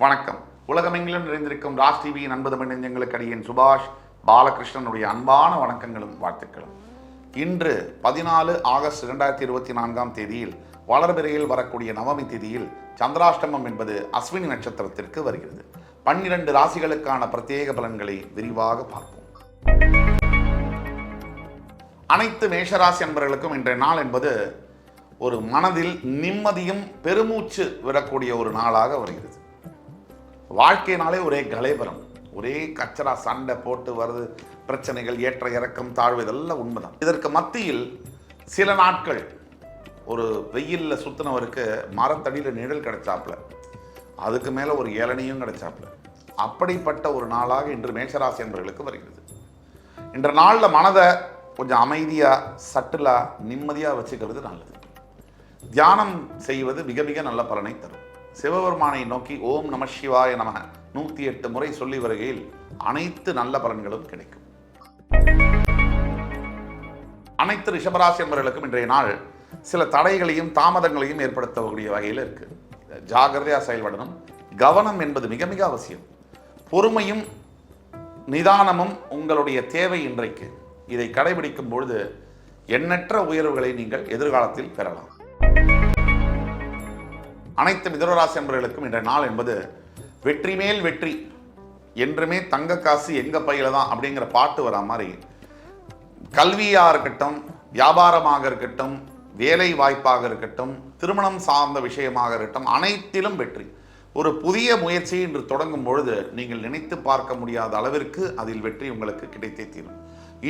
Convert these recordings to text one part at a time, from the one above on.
வணக்கம். உலகமெங்கிலும் நிறைந்திருக்கும் ராஜ் டிவியின் அன்பு தமிழ் நெஞ்சங்களுக்கு அடியேன் சுபாஷ் பாலகிருஷ்ணனுடைய அன்பான வணக்கங்களும் வாழ்த்துக்களும். இன்று 14 ஆகஸ்ட் 2024 தேதியில் வளர்பிறையில் வரக்கூடிய நவமி தேதியில் சந்திராஷ்டமம் என்பது அஸ்வினி நட்சத்திரத்திற்கு வருகிறது. 12 ராசிகளுக்கான பிரத்யேக பலன்களை விரிவாக பார்ப்போம். அனைத்து மேஷராசி அன்பர்களுக்கும் இன்றைய நாள் என்பது ஒரு மனதில் நிம்மதியும் பெருமூச்சு விடக்கூடிய ஒரு நாளாக வருகிறது. வாழ்க்கையினாலே ஒரே கலைபரம், ஒரே கச்சரா, சண்டை போட்டு வருது, பிரச்சனைகள், ஏற்ற இறக்கம், தாழ்வு, இதெல்லாம் உண்மைதான். இதற்கு மத்தியில் சில நாட்கள் ஒரு வெயிலில் சுத்தினவருக்கு மரத்தடியில் நிழல் கிடைச்சாப்புல, அதுக்கு மேலே ஒரு இளநியும் கிடைச்சாப்புல, அப்படிப்பட்ட ஒரு நாளாக இன்று மேஷராசி என்பவர்களுக்கு வருகிறது. இன்ற நாளில் மனதை கொஞ்சம் அமைதியாக, சட்டிலாக, நிம்மதியாக வச்சுக்கிறது நல்லது. தியானம் செய்வது மிக மிக நல்ல பலனை தரும். சிவபெருமானை நோக்கி ஓம் நம சிவாய நம 108 முறை சொல்லி வருகையில் அனைத்து நல்ல பலன்களும் கிடைக்கும். அனைத்து ரிஷபராசி என்பவர்களுக்கும் இன்றைய நாள் சில தடைகளையும் தாமதங்களையும் ஏற்படுத்தக்கூடிய வகையில் இருக்கு. ஜாகிரதையாக செயல்படணும். கவனம் என்பது மிக மிக அவசியம். பொறுமையும் நிதானமும் உங்களுடைய தேவை. இன்றைக்கு இதை கடைபிடிக்கும் பொழுது எண்ணற்ற உயர்வுகளை நீங்கள் எதிர்காலத்தில் பெறலாம். அனைத்து மிதுனராசி என்பவர்களுக்கும் இன்றைய நாள் என்பது வெற்றி மேல் வெற்றி, என்றுமே தங்க காசு எங்க பையில தான் அப்படிங்கிற பாட்டு வரா மாதிரி, கல்வியாக இருக்கட்டும், வியாபாரமாக இருக்கட்டும், வேலை வாய்ப்பாக இருக்கட்டும், திருமணம் சார்ந்த விஷயமாக இருக்கட்டும், அனைத்திலும் வெற்றி. ஒரு புதிய முயற்சியை இன்று தொடங்கும் பொழுது நீங்கள் நினைத்து பார்க்க முடியாத அளவிற்கு அதில் வெற்றி உங்களுக்கு கிடைத்தே தீரும்.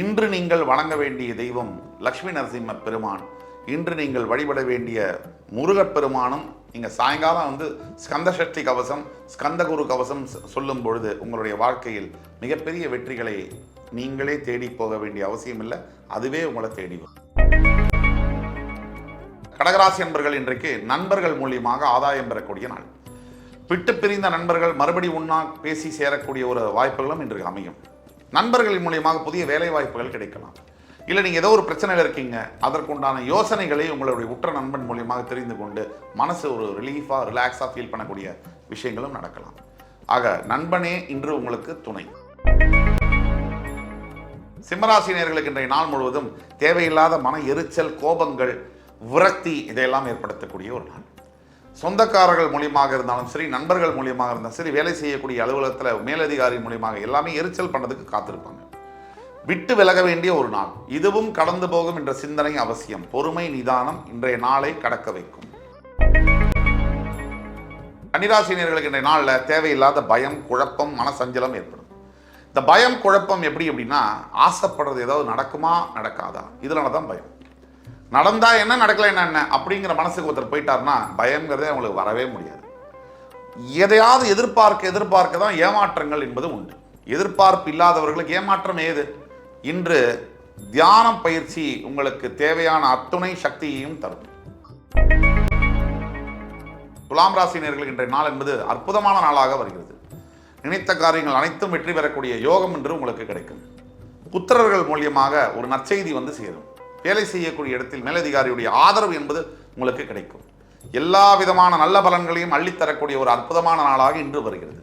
இன்று நீங்கள் வணங்க வேண்டிய தெய்வம் லக்ஷ்மி நரசிம்ம பெருமான். இன்று நீங்கள் வழிபட வேண்டிய முருகப்பெருமானும். நீங்கள் சாயங்காலம் ஸ்கந்த சஷ்டி கவசம், ஸ்கந்த குரு கவசம் சொல்லும் பொழுது உங்களுடைய வாழ்க்கையில் மிகப்பெரிய வெற்றிகளை நீங்களே தேடி போக வேண்டிய அவசியம் இல்லை, அதுவே உங்களை தேடி வரும். கடகராசி நண்பர்கள் இன்றைக்கு நண்பர்கள் மூலியமாக ஆதாயம் பெறக்கூடிய நாள். விட்டு பிரிந்த நண்பர்கள் மறுபடி ஒன்றா பேசி சேரக்கூடிய ஒரு வாய்ப்புகளும் இன்றைக்கு அமையும். நண்பர்கள் மூலியமாக புதிய வேலை வாய்ப்புகள் கிடைக்கலாம். இல்லை நீங்கள் ஏதோ ஒரு பிரச்சனையில் இருக்கீங்க, அதற்குண்டான யோசனைகளை உங்களுடைய உற்ற நண்பன் மூலியமாக தெரிந்து கொண்டு மனசு ஒரு ரிலீஃபாக, ரிலாக்ஸாக ஃபீல் பண்ணக்கூடிய விஷயங்களும் நடக்கலாம். ஆக நண்பனே இன்று உங்களுக்கு துணை. சிம்மராசினியர்களுக்கு இன்றைய நாள் முழுவதும் தேவையில்லாத மன எரிச்சல், கோபங்கள், விரக்தி இதையெல்லாம் ஏற்படுத்தக்கூடிய ஒரு நாள். சொந்தக்காரர்கள் மூலியமாக இருந்தாலும் சரி, நண்பர்கள் மூலியமாக இருந்தாலும் சரி, வேலை செய்யக்கூடிய அலுவலகத்தில் மேலதிகாரி மூலியமாக எல்லாமே எரிச்சல் பண்ணதுக்கு காத்திருப்பாங்க. விட்டு விலக வேண்டிய ஒரு நாள். இதுவும் கடந்து போகும் என்ற சிந்தனை அவசியம். பொறுமை, நிதானம் இன்றைய நாளை கடக்க வைக்கும். கன்னிராசினியர்களுக்கு இன்றைய நாளில் தேவையில்லாத பயம், குழப்பம், மனசஞ்சலம் ஏற்படும். இந்த பயம், குழப்பம் எப்படி அப்படின்னா, ஆசைப்படுறது ஏதாவது நடக்குமா நடக்காதா, இதனால தான் பயம். நடந்தா என்ன, நடக்கல என்ன அப்படிங்கிற மனசுக்கு ஒருத்தர் போயிட்டார்னா பயங்கிறதே அவங்களுக்கு வரவே முடியாது. எதையாவது எதிர்பார்க்க தான் ஏமாற்றங்கள் என்பது உண்டு. எதிர்பார்ப்பு இல்லாதவர்களுக்கு ஏமாற்றம் ஏது? இன்று தியானம் பயிற்சி உங்களுக்கு தேவையான அத்துணை சக்தியையும் தரும். துலாம் ராசினியர்களுக்கு இன்றைய நாள் என்பது அற்புதமான நாளாக வருகிறது. நினைத்த காரியங்கள் அனைத்தும் வெற்றி பெறக்கூடிய யோகம் என்று உங்களுக்கு கிடைக்கும். புத்திரர்கள் மூலியமாக ஒரு நற்செய்தி சேரும். வேலை செய்யக்கூடிய இடத்தில் மேலதிகாரியுடைய ஆதரவு என்பது உங்களுக்கு கிடைக்கும். எல்லா விதமான நல்ல பலன்களையும் அள்ளித்தரக்கூடிய ஒரு அற்புதமான நாளாக இன்று வருகிறது.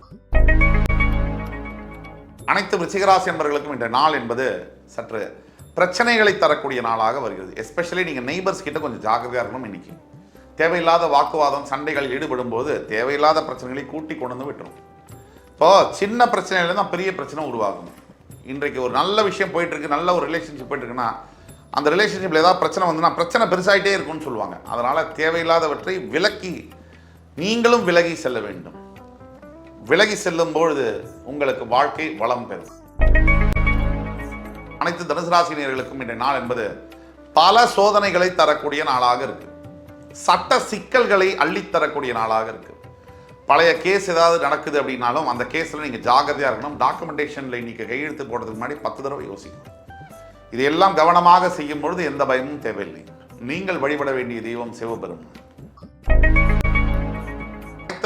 அனைத்து விருச்சிகராசி என்பவர்களுக்கும் இன்றைய நாள் என்பது சற்று பிரச்சனைகளை தரக்கூடிய நாளாக வருகிறது. எஸ்பெஷலி நீங்கள் நெய்பர்ஸ் கிட்ட கொஞ்சம் ஜாக்கிரதையாக இருக்கணும். இன்னைக்கு தேவையில்லாத வாக்குவாதம், சண்டைகள் ஈடுபடும் போது தேவையில்லாத பிரச்சனைகளை கூட்டி கொண்டு விட்டுரும். இப்போ சின்ன பிரச்சனையில தான் பெரிய பிரச்சனை உருவாகும். இன்றைக்கு ஒரு நல்ல விஷயம் போயிட்டு இருக்கு, நல்ல ஒரு ரிலேஷன்ஷிப் போயிட்டு இருக்குன்னா, அந்த ரிலேஷன்ஷிப்ல ஏதாவது பிரச்சனை வந்துன்னா பிரச்சனை பெருசாயிட்டே இருக்கும்னு சொல்லுவாங்க. அதனால தேவையில்லாதவற்றை விலக்கி நீங்களும் விலகி செல்ல வேண்டும். விலகி செல்லும் பொழுது உங்களுக்கு வாழ்க்கை வளம் பெறும். அனைத்து தனுசு ராசினியர்களுக்கும் இன்றைய நாள் என்பது பல சோதனைகளை தரக்கூடிய நாளாக இருக்கு. சட்ட சிக்கல்களை அள்ளித்தரக்கூடிய நாளாக இருக்கு. பழைய கேஸ் ஏதாவது நடக்குது அப்படின்னாலும் அந்த கேஸ்ல நீங்க ஜாகிரதையா இருக்கணும். டாக்குமெண்டேஷன்ல இன்னைக்கு கையெழுத்து போடுறதுக்கு முன்னாடி 10 தடவை யோசிக்கணும். இதையெல்லாம் கவனமாக செய்யும் பொழுது எந்த பயமும் தேவையில்லை. நீங்கள் வழிபட வேண்டிய தெய்வம் சிவபெருமான்.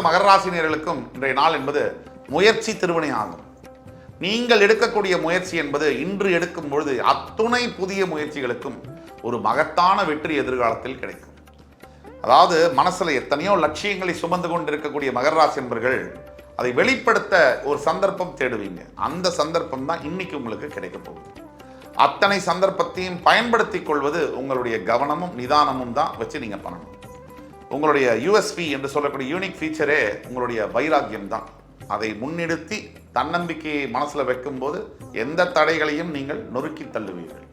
மகர ராசினியர்களுக்கும் இன்றைய நாள் என்பது முயற்சி திருவினை ஆகும். நீங்கள் எடுக்கக்கூடிய முயற்சி என்பது இன்று எடுக்கும் பொழுது அத்துணை புதிய முயற்சிகளுக்கும் ஒரு மகத்தான வெற்றி எதிர்காலத்தில் கிடைக்கும். அதாவது மனசுல எத்தனையோ லட்சியங்களை சுமந்து கொண்டு இருக்கக்கூடிய மகர ராசி என்பர்கள் அதை வெளிப்படுத்த ஒரு சந்தர்ப்பம் தேடுவீங்க. அந்த சந்தர்ப்பம் தான் இன்னைக்கு உங்களுக்கு கிடைக்க போகுது. அத்தனை சந்தர்ப்பத்தையும் பயன்படுத்திக் கொள்வது உங்களுடைய கவனமும் நிதானமும் தான் வச்சு நீங்க பண்ணணும். உங்களுடைய யூஎஸ்பி என்று சொல்லக்கூடிய யூனிக் ஃபீச்சரே உங்களுடைய வைராக்கியம் தான். அதை முன்னிறுத்தி தன்னம்பிக்கையை மனசுல வைக்கும்போது எந்த தடைகளையும் நீங்கள் நொறுக்கி தள்ளுவீர்கள்.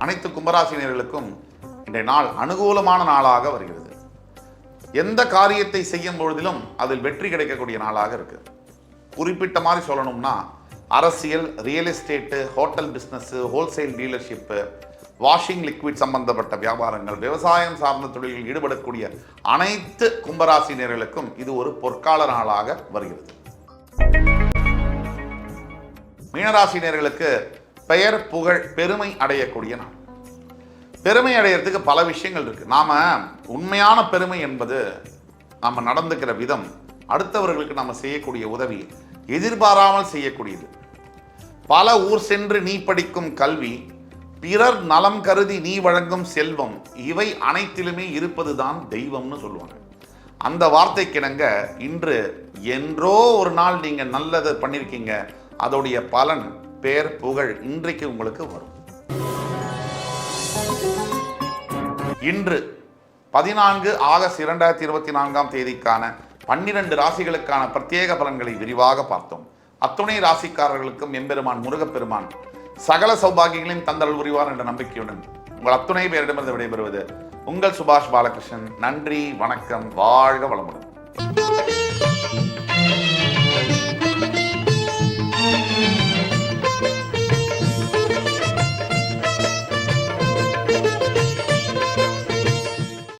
அனைத்து கும்பராசினியர்களுக்கும் இன்றைய நாள் அனுகூலமான நாளாக வருகிறது. எந்த காரியத்தை செய்யும் பொழுதிலும் அதில் வெற்றி கிடைக்கக்கூடிய நாளாக இருக்கு. குறிப்பிட்ட மாதிரி சொல்லணும்னா அரசியல், real estate, hotel business, wholesale dealership, washing liquid சம்பந்தப்பட்ட வியாபாரங்கள், விவசாயம் சார்ந்த தொழிலில் ஈடுபடக்கூடிய அனைத்து கும்பராசினியர்களுக்கும் இது ஒரு பொற்கால நாளாக வருகிறது. மீனராசினியர்களுக்கு பெயர், புகழ், பெருமை அடையக்கூடிய நாள். பெருமை அடையிறதுக்கு பல விஷயங்கள் இருக்கு. நாம உண்மையான பெருமை என்பது நாம நடந்துக்கிற விதம், அடுத்தவர்களுக்கு நாம செய்யக்கூடிய உதவி, எதிர்பாராமல் செய்யக்கூடியது. பல ஊர் சென்று நீ படிக்கும் கல்வி, பிறர் நலம் கருதி நீ வழங்கும் செல்வம், இவை அனைத்திலுமே இருப்பதுதான் தெய்வம்னு சொல்லுவாங்க. அந்த வார்த்தைக்கிணங்க இன்று என்றோ ஒரு நாள் நீங்க நல்லதை பண்ணிருக்கீங்க, அதோடைய பலன், பேர், புகழ் இன்றைக்கு உங்களுக்கு வரும். இன்று 14 ஆகஸ்ட் 2024 தேதிக்கான 12 ராசிகளுக்கான பிரத்யேக பலன்களை விரிவாக பார்த்தோம். அத்துணை ராசிக்காரர்களுக்கும் எம்பெருமான் முருகப்பெருமான் சகல சௌபாகியங்களையும் தந்தல் புரிவார் என்ற நம்பிக்கையுடன் உங்கள் அத்துணை பேரிடமிருந்து விடைபெறுவது உங்கள் சுபாஷ் பாலகிருஷ்ணன். நன்றி, வணக்கம், வாழ்க வளமுடன்.